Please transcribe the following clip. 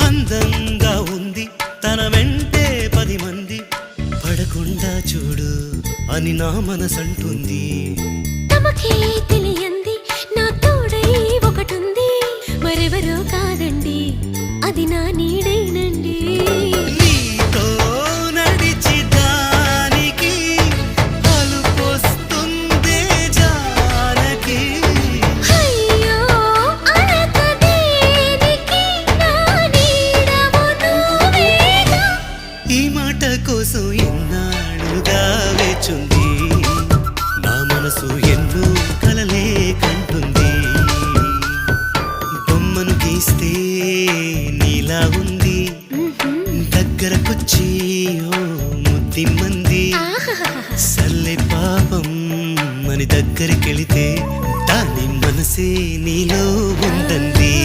అందంగా ఉంది తన వెంటే 10 మంది పడకుండా చూడు అని నా మనసంటుంది. తమకే తెలియంది నా తోడై ఒకటుంది, మరెవరో కాదండి అది నా నీడేనండి. నీతో నడిచి దానికి అలుపొస్తుందే జానకి. అయ్యో అనక దేనికి నా నీడవు నువ్వేగా. ఈ మాట కోసం ఎన్నాళ్ళుగా వేచుంది నా మనసు, ఎన్నో కలలే కంటుంది. బొమ్మను గీస్తే నీలా ఉంది, దగ్గరకొచ్చి ఓ ముద్దిమ్మంది. సల్లే పాపం అని దగ్గరికెళితే దాని మనసే నీలో ఉందంది.